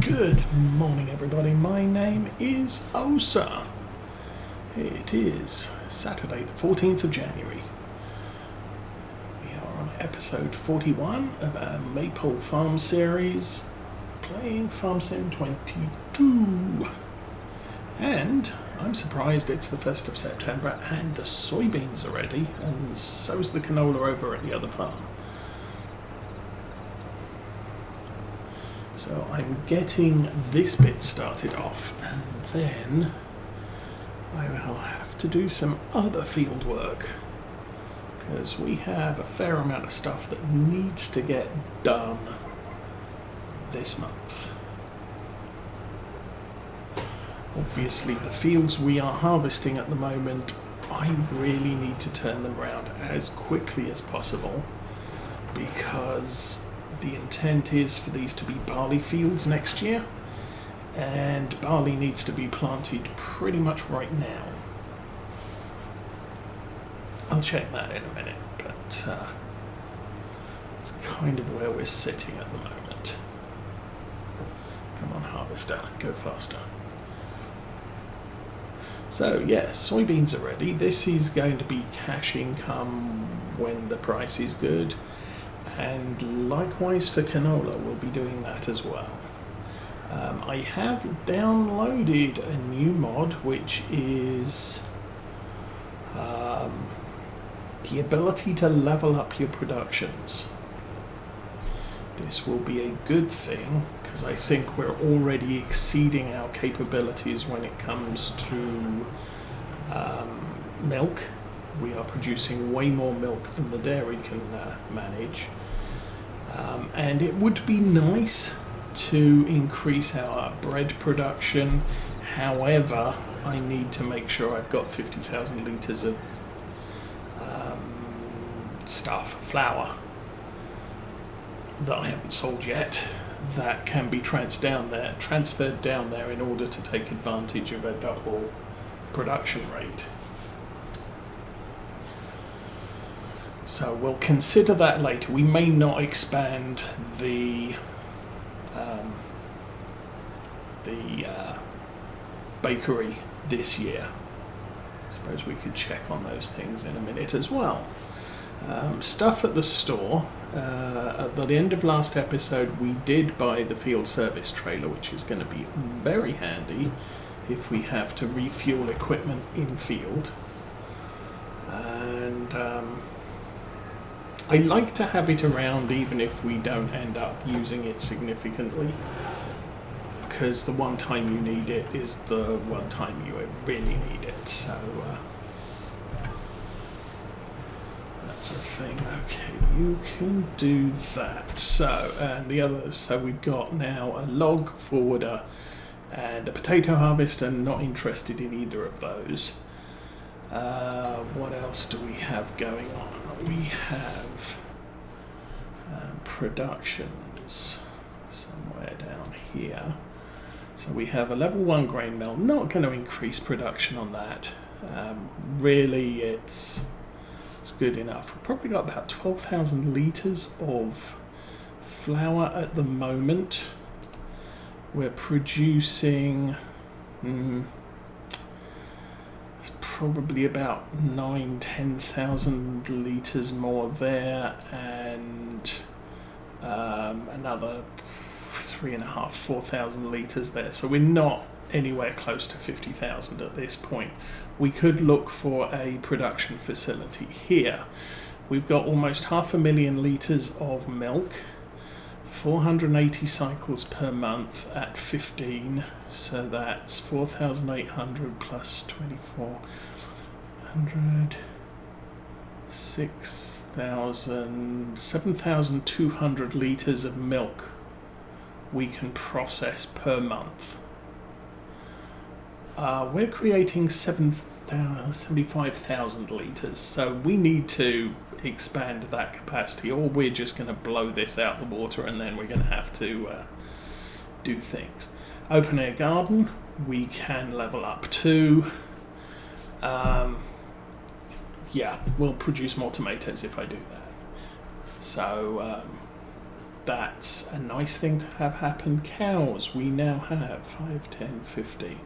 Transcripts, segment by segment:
Good morning, everybody. My name is Osa. It is Saturday, the 14th of January. We are on episode 41 of our Maypole Farm series, playing Farm Sim 22. And I'm surprised it's the 1st of September and the soybeans are ready, and so's the canola over at the other farm. So I'm getting this bit started off, and then I will have to do some other field work, because we have a fair amount of stuff that needs to get done this month. Obviously the fields we are harvesting at the moment, I really need to turn them around as quickly as possible, because the intent is for these to be barley fields next year, and barley needs to be planted pretty much right now. I'll check that in a minute, but it's kind of where we're sitting at the moment. Come on, harvester, go faster. So yes, soybeans are ready. This is going to be cash income when the price is good. And likewise for canola, we'll be doing that as well. I have downloaded a new mod, which is the ability to level up your productions. This will be a good thing, because I think we're already exceeding our capabilities when it comes to milk. We are producing way more milk than the dairy can manage. And it would be nice to increase our bread production. However, I need to make sure I've got 50,000 litres of flour, that I haven't sold yet, that can be transferred down there in order to take advantage of a double production rate. So we'll consider that later. We may not expand the bakery this year. I suppose we could check on those things in a minute as well. Stuff at the store. At the end of last episode, we did buy the field service trailer, which is going to be very handy if we have to refuel equipment in field. And I like to have it around even if we don't end up using it significantly, because the one time you need it is the one time you really need it. So that's the thing. Okay, you can do that. So we've got now a log forwarder and a potato harvester. Not interested in either of those. What else do we have going on? We have productions somewhere down here. So we have a level 1 grain mill. Not going to increase production on that. Really, it's good enough. We've probably got about 12,000 litres of flour at the moment. We're producing probably about 9,000-10,000 litres more there, and another 3,500-4,000 litres there. So we're not anywhere close to 50,000 at this point. We could look for a production facility here. We've got almost 500,000 litres of milk, 480 cycles per month at 15, so that's 4,800 plus 2,400, 6,000, 7,200 litres of milk we can process per month. We're creating 75,000 litres, so we need to expand that capacity, or we're just going to blow this out the water and then we're going to have to do things. Open air garden, we can level up to. Yeah, we'll produce more tomatoes if I do that. So that's a nice thing to have happen. Cows, we now have 5, 10, 15.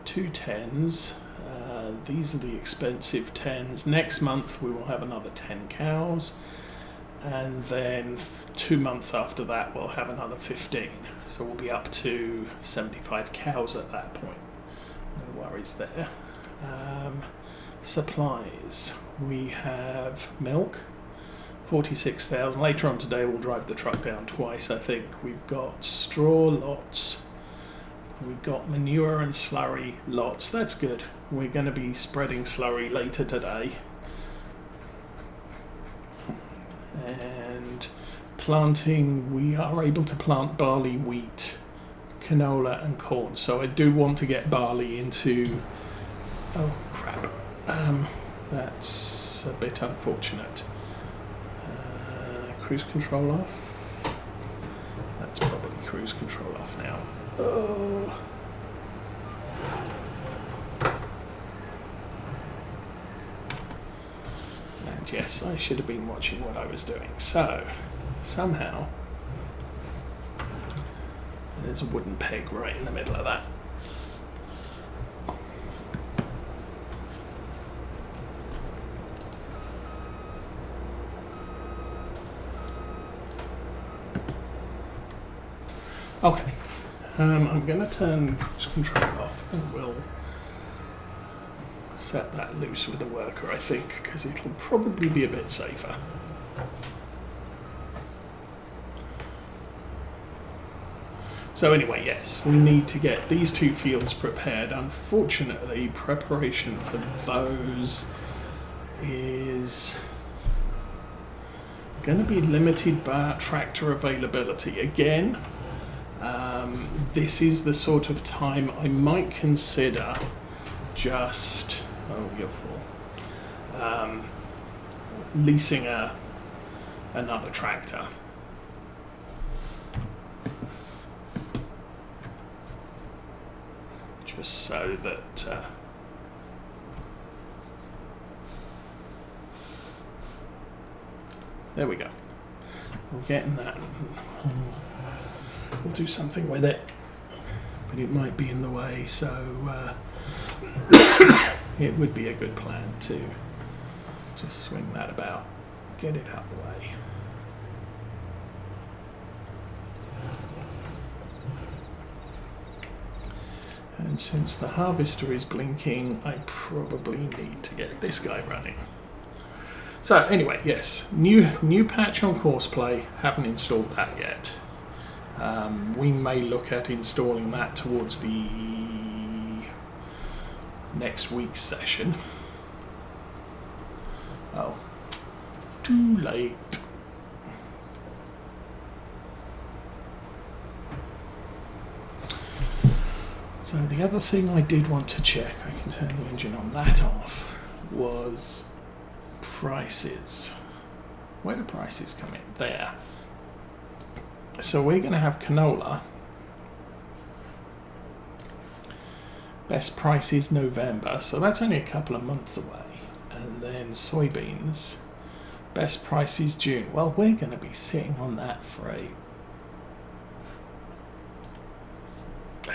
2 10s. These are the expensive 10s. Next month we will have another 10 cows. And then 2 months after that we'll have another 15. So we'll be up to 75 cows at that point. No worries there. Supplies. We have milk. 46,000. Later on today we'll drive the truck down twice, I think. We've got straw lots. We've got manure and slurry lots. That's good. We're going to be spreading slurry later today. And planting, we are able to plant barley, wheat, canola and corn. So I do want to get barley into... Oh crap. That's a bit unfortunate. Cruise control off. That's probably cruise control off now. Oh. And yes, I should have been watching what I was doing. So, somehow, there's a wooden peg right in the middle of that. Okay, I'm going to turn cruise control off and we'll set that loose with the worker, I think, because it'll probably be a bit safer. So anyway, yes, we need to get these 2 fields prepared. Unfortunately, preparation for those is going to be limited by tractor availability. Again, this is the sort of time I might consider just, oh, you're full, leasing another tractor. Just so that there we go. We're getting that. We'll do something with it, but it might be in the way, so it would be a good plan to just swing that about, get it out of the way. And since the harvester is blinking, I probably need to get this guy running. So anyway, yes, new patch on Courseplay, haven't installed that yet. We may look at installing that towards the next week's session. Oh, too late. So the other thing I did want to check, I can turn the engine on that off, was prices. Where do prices come in? There. So we're going to have canola. Best price is November, so that's only a couple of months away. And then soybeans. Best price is June. Well, we're going to be sitting on that for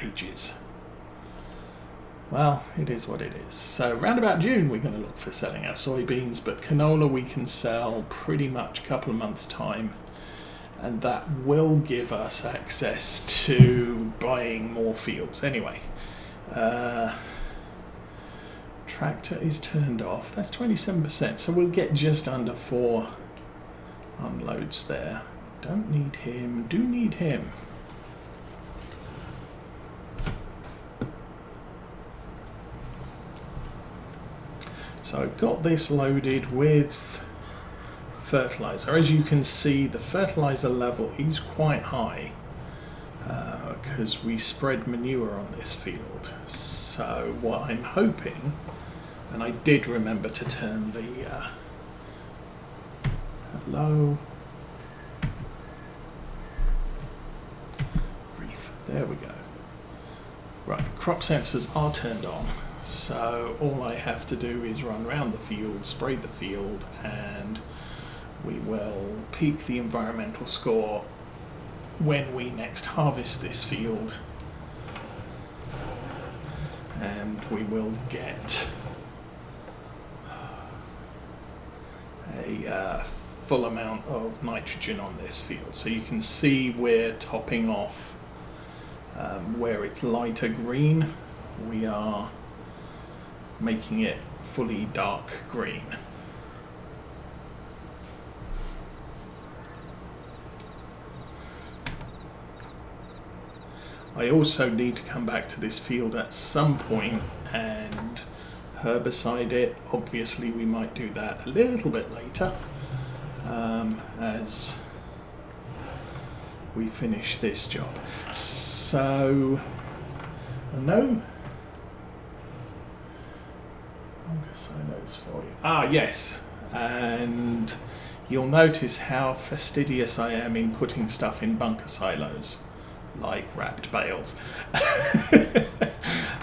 ages. Well, it is what it is. So round about June we're going to look for selling our soybeans, but canola we can sell pretty much a couple of months' time. And that will give us access to buying more fields. Anyway, tractor is turned off. That's 27%, so we'll get just under 4 unloads there. Don't need him, do need him. So I've got this loaded with fertilizer. As you can see, the fertilizer level is quite high because we spread manure on this field. So what I'm hoping, and I did remember to turn the hello, grief, there we go. Right, crop sensors are turned on. So all I have to do is run around the field, spray the field, and we will peak the environmental score when we next harvest this field, and we will get a full amount of nitrogen on this field. So you can see we're topping off where it's lighter green, we are making it fully dark green. I also need to come back to this field at some point and herbicide it. Obviously we might do that a little bit later as we finish this job. So, no silos for you. Ah, yes, and you'll notice how fastidious I am in putting stuff in bunker silos, like wrapped bales.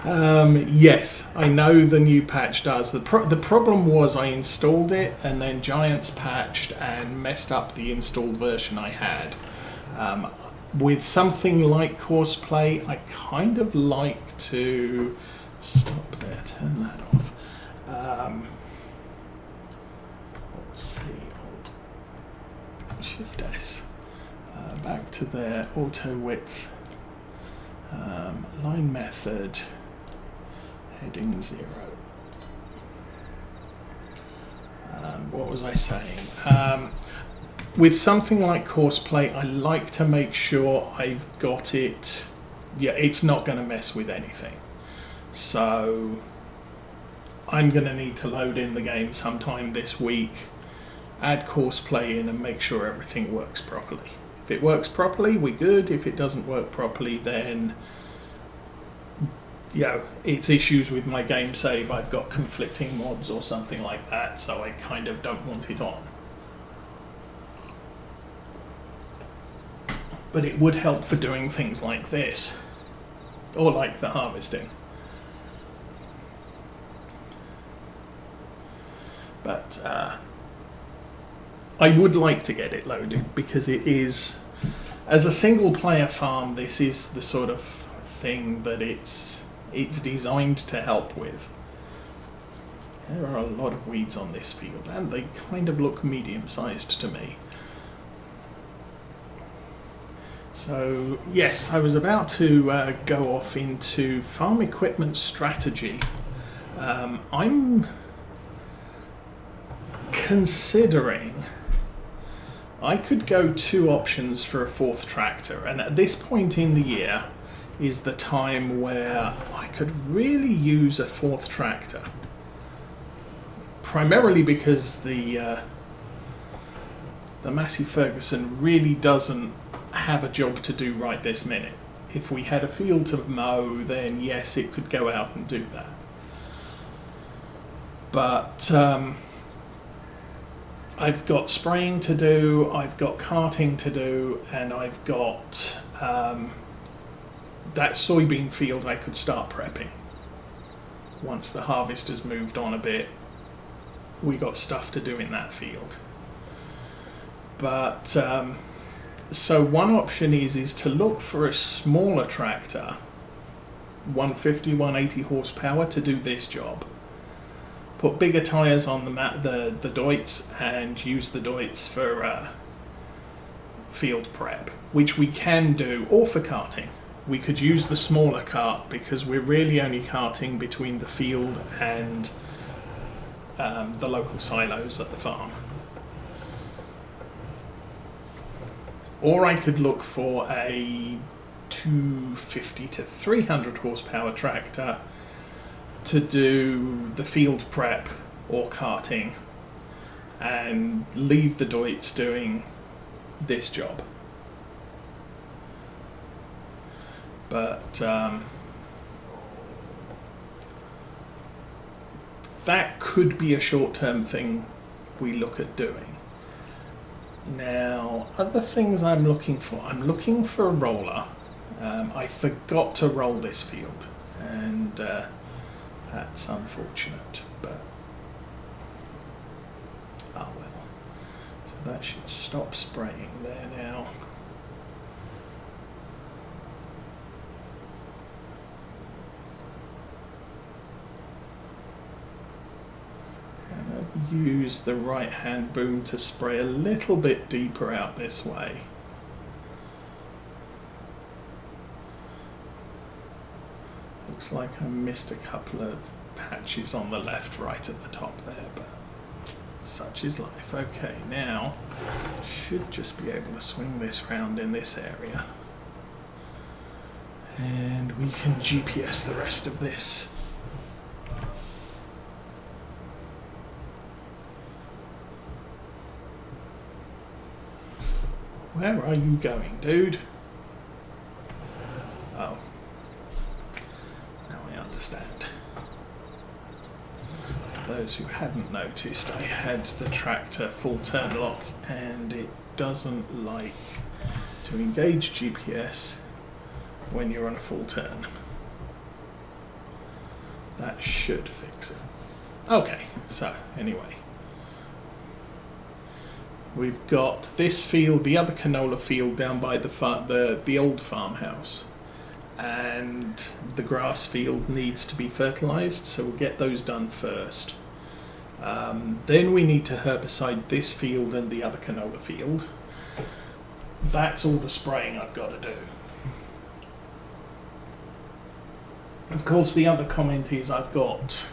Yes, I know the new patch does. The problem was I installed it and then Giants patched and messed up the installed version I had. With something like Courseplay, I kind of like to stop there, turn that off. Let's see, Alt Shift S. Back to their auto width, line method, heading 0. What was I saying? With something like Courseplay, I like to make sure I've got it, it's not going to mess with anything. So I'm going to need to load in the game sometime this week, add Courseplay in and make sure everything works properly. If it works properly, we're good. If it doesn't work properly, then it's issues with my game save. I've got conflicting mods or something like that, so I kind of don't want it on. But it would help for doing things like this, or like the harvesting. But I would like to get it loaded because it is, as a single player farm, this is the sort of thing that it's designed to help with. There are a lot of weeds on this field and they kind of look medium-sized to me. So yes, I was about to go off into farm equipment strategy. I'm considering I could go 2 options for a 4th tractor, and at this point in the year is the time where I could really use a 4th tractor, primarily because the Massey Ferguson really doesn't have a job to do right this minute. If we had a field to mow, then yes, it could go out and do that. But I've got spraying to do, I've got carting to do, and I've got that soybean field I could start prepping. Once the harvest has moved on a bit, we got stuff to do in that field. But so one option is to look for a smaller tractor, 150, 180 horsepower, to do this job. Put bigger tyres on the Deutz and use the Deutz for field prep, which we can do, or for carting. We could use the smaller cart because we're really only carting between the field and the local silos at the farm. Or I could look for a 250 to 300 horsepower tractor to do the field prep or carting and leave the Deutz doing this job. But that could be a short-term thing we look at doing. Now, other things I'm looking for a roller. I forgot to roll this field, and that's unfortunate, but oh well. So that should stop spraying there now. use the right hand boom to spray a little bit deeper out this way. Looks like I missed a couple of patches on the left, right at the top there, but such is life. Okay, now should just be able to swing this round in this area. And we can GPS the rest of this. Where are you going, dude? Oh. Now I understand. For those who hadn't noticed, I had the tractor full turn lock and it doesn't like to engage GPS when you're on a full turn. That should fix it. Okay, so anyway. We've got this field, the other canola field down by the old farmhouse, and the grass field needs to be fertilised, so we'll get those done first. Then we need to herbicide this field and the other canola field. That's all the spraying I've got to do. Of course, the other comment is I've got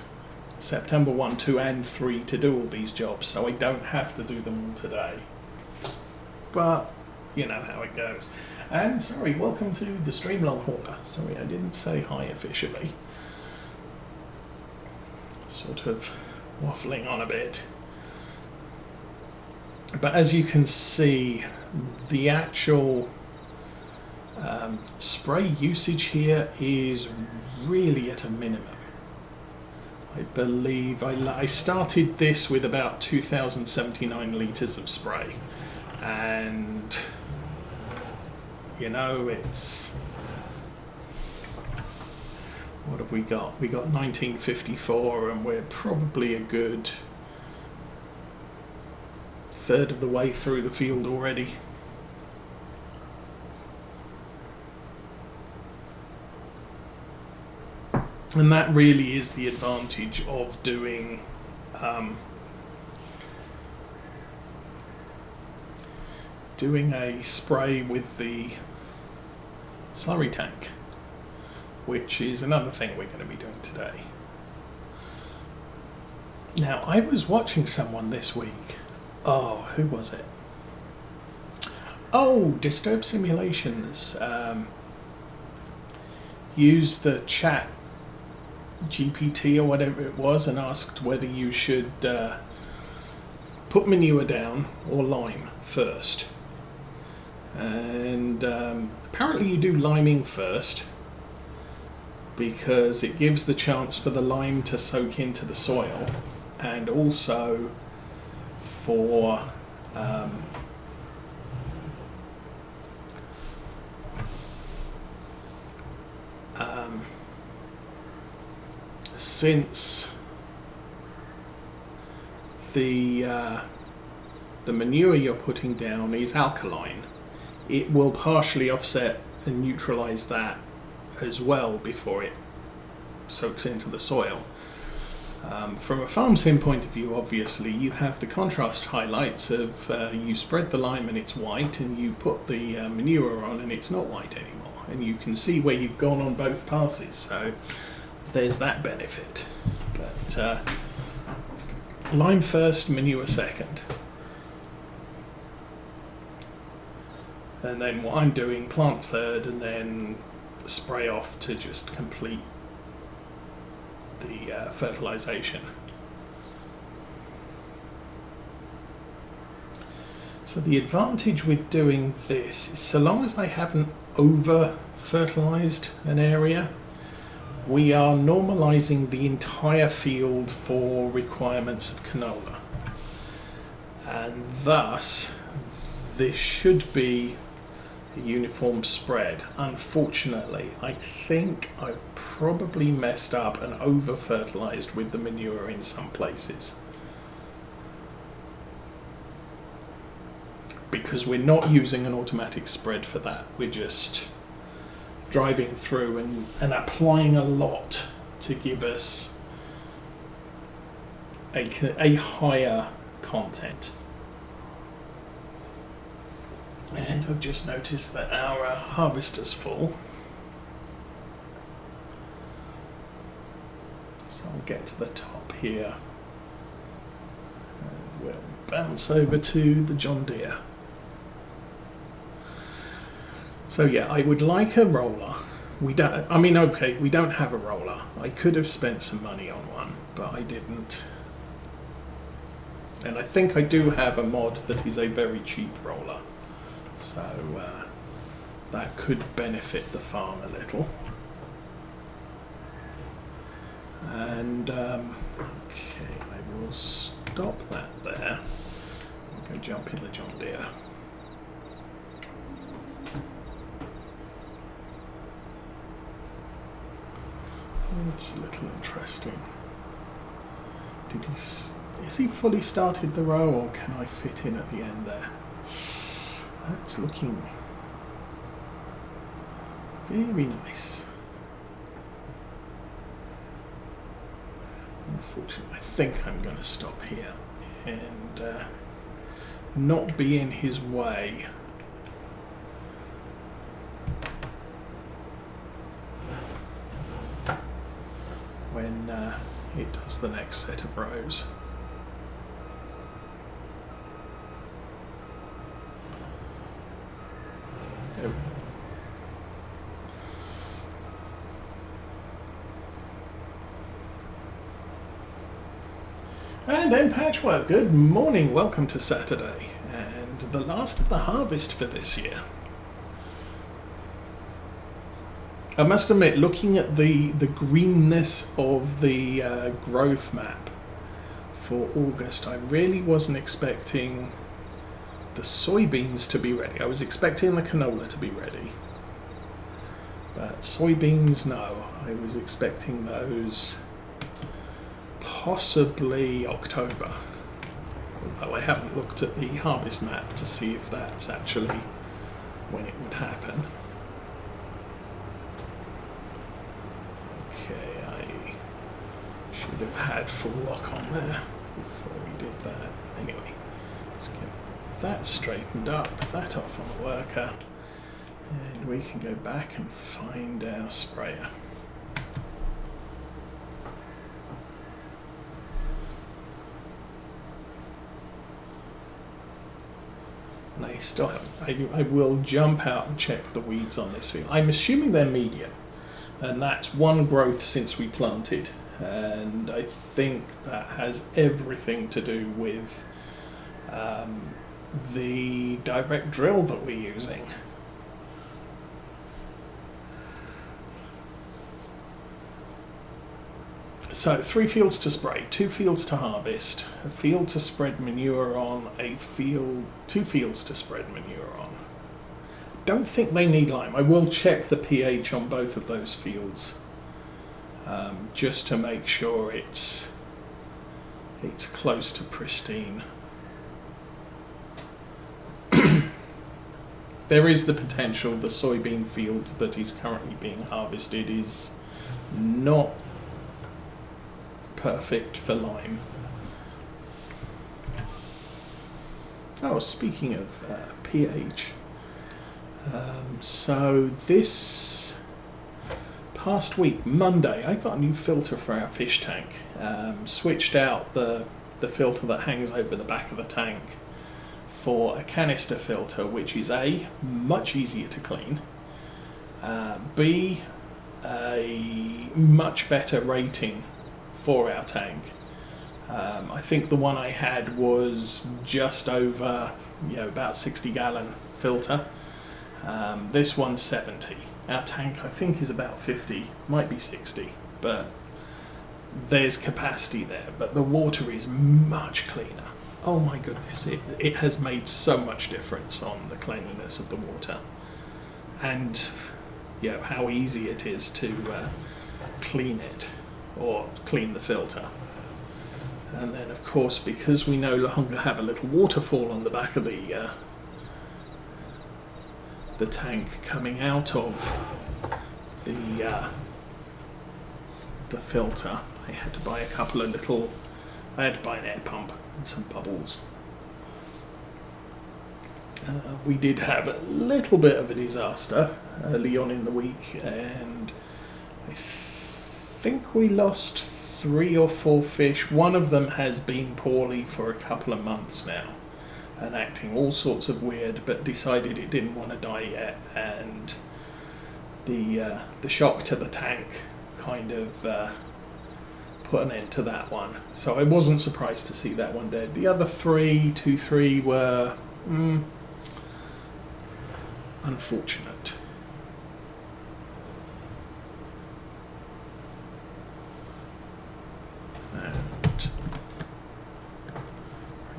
September 1, 2 and 3 to do all these jobs, so I don't have to do them all today. But you know how it goes. And sorry, welcome to the stream, long hauler. Sorry, I didn't say hi officially. Sort of waffling on a bit. But as you can see, the actual spray usage here is really at a minimum. I believe I started this with about 2,079 litres of spray, and you know, it's, what have we got? We got 1954 and we're probably a good third of the way through the field already. And that really is the advantage of doing a spray with the slurry tank, which is another thing we're going to be doing today. Now, I was watching someone this week. Oh, who was it? Oh, Disturb Simulations. Used the chat GPT or whatever it was and asked whether you should put manure down or lime first. And apparently you do liming first because it gives the chance for the lime to soak into the soil, and also for since the manure you're putting down is alkaline, it will partially offset and neutralize that as well before it soaks into the soil. From a farm sim point of view, obviously, you have the contrast highlights of you spread the lime and it's white, and you put the manure on and it's not white anymore, and you can see where you've gone on both passes, so there's that benefit. But lime first, manure second. And then what I'm doing, plant third, and then spray off to just complete the fertilization. So the advantage with doing this is, so long as I haven't over fertilized an area, we are normalizing the entire field for requirements of canola, and thus this should be a uniform spread. Unfortunately, I think I've probably messed up and over fertilized with the manure in some places, because we're not using an automatic spread for that. We're just driving through and applying a lot to give us a higher content. And I've just noticed that our harvester's full. So I'll get to the top here. And we'll bounce over to the John Deere. So yeah, I would like a roller. We don't have a roller. I could have spent some money on one, but I didn't. And I think I do have a mod that is a very cheap roller. So that could benefit the farm a little. And okay, I will stop that there. I'll go jump in the John Deere. It's a little interesting. Is he fully started the row, or can I fit in at the end there? That's looking very nice. Unfortunately, I think I'm going to stop here and not be in his way. When it does the next set of rows. Oh. And then Patchwork, good morning, welcome to Saturday, and the last of the harvest for this year. I must admit, looking at the greenness of the growth map for August, I really wasn't expecting the soybeans to be ready. I was expecting the canola to be ready, but soybeans, no. I was expecting those possibly October, although I haven't looked at the harvest map to see if that's actually when it would happen. Okay, I should have had full lock on there before we did that. Anyway, let's get that straightened up, that off on the worker, and we can go back and find our sprayer. And I still haven't. I will jump out and check the weeds on this field. I'm assuming they're medium, and that's one growth since we planted, and I think that has everything to do with the direct drill that we're using. So 3 fields to spray, 2 fields to harvest, a field to spread manure on, 2 fields to spread manure on. Don't think they need lime. I will check the pH on both of those fields, just to make sure it's close to pristine. There is the potential the soybean field that is currently being harvested is not perfect for lime. Oh, speaking of pH, so this past week, Monday, I got a new filter for our fish tank. Switched out the filter that hangs over the back of the tank for a canister filter, which is A, much easier to clean, B, a much better rating for our tank. I think the one I had was just over, about 60 gallon filter. This one's 70. Our tank, I think, is about 50, might be 60, but there's capacity there. But the water is much cleaner. Oh my goodness, it has made so much difference on the cleanliness of the water, and how easy it is to clean it, or clean the filter. And then of course, because we no longer have a little waterfall on the back of the tank coming out of the filter, I had to buy a couple of little I had to buy an air pump and some bubbles. We did have a little bit of a disaster early on in the week, and I think we lost 3 or 4 fish. One of them has been poorly for a couple of months now and acting all sorts of weird, but decided it didn't want to die yet, and the shock to the tank kind of put an end to that one. So I wasn't surprised to see that one dead. The other 3 were unfortunate. And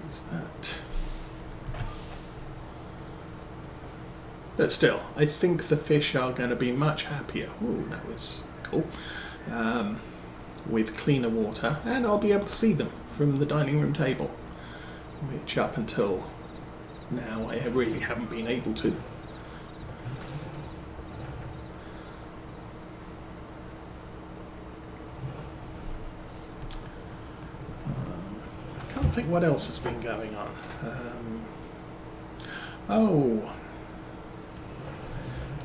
raise that. But still, I think the fish are going to be much happier. Ooh, that was cool. With cleaner water, and I'll be able to see them from the dining room table, which up until now I really haven't been able to. I can't think what else has been going on.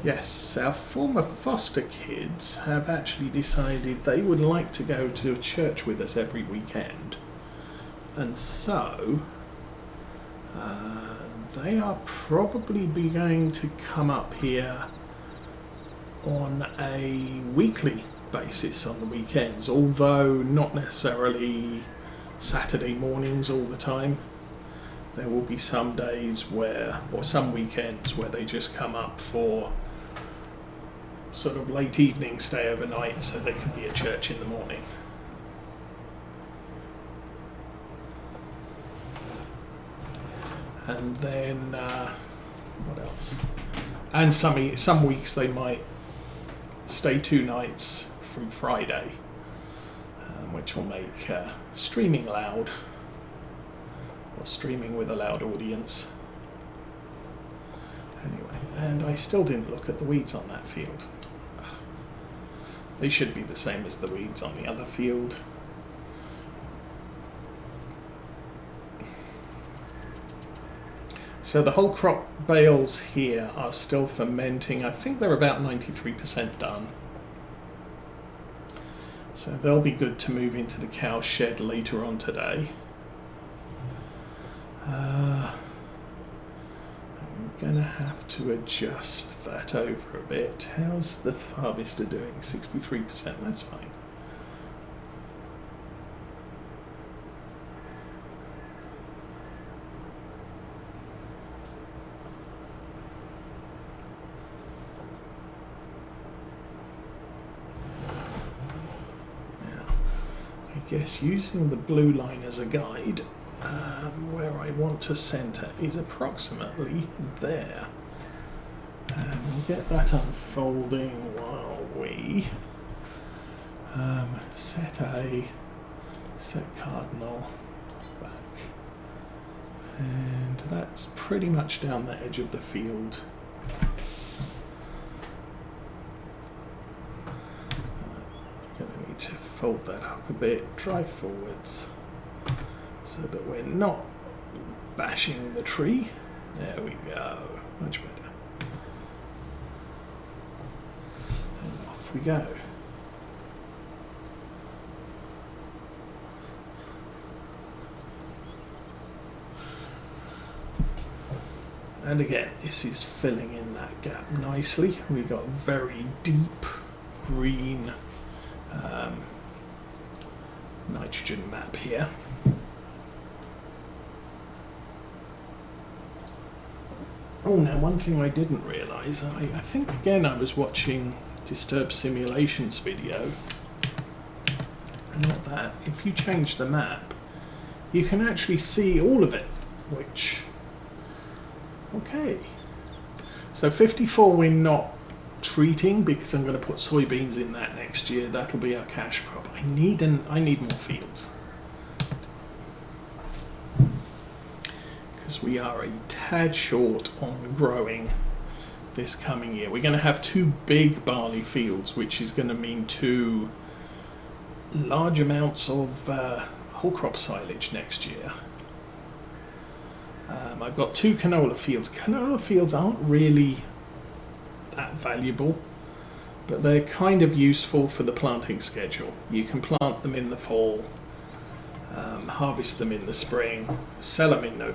Yes, our former foster kids have actually decided they would like to go to church with us every weekend. And so, they are probably going to come up here on a weekly basis on the weekends, although not necessarily Saturday mornings all the time. There will be some days where, or some weekends where they just come up for sort of late evening stay overnight so they can be at church in the morning. And then what else? And some weeks they might stay 2 nights from Friday, which will make streaming loud, or streaming with a loud audience. Anyway, and I still didn't look at the weeds on that field. They should be the same as the weeds on the other field. So the whole crop bales here are still fermenting. I think they're about 93% done. So they'll be good to move into the cow shed later on today. I'm going to have to adjust that over a bit. How's the harvester doing? 63%, that's fine. Now, I guess using the blue line as a guide, where I want to centre is approximately there. And we'll get that unfolding while we set cardinal back. And that's pretty much down the edge of the field. I'm going to need to fold that up a bit, drive forwards, so that we're not bashing the tree. There we go, much better. And off we go. And again, this is filling in that gap nicely. We got very deep green nitrogen map here. Oh, now one thing I didn't realise, I think again I was watching Disturb Simulations video, and not that, if you change the map, you can actually see all of it, which, okay. So 54 we're not treating because I'm going to put soybeans in that next year. That'll be our cash crop. I need more fields. Because we are a tad short on growing this coming year. We're going to have 2 big barley fields, which is going to mean 2 large amounts of whole crop silage next year. I've got 2 canola fields. Canola fields aren't really that valuable, but they're kind of useful for the planting schedule. You can plant them in the fall, harvest them in the spring, sell them in November.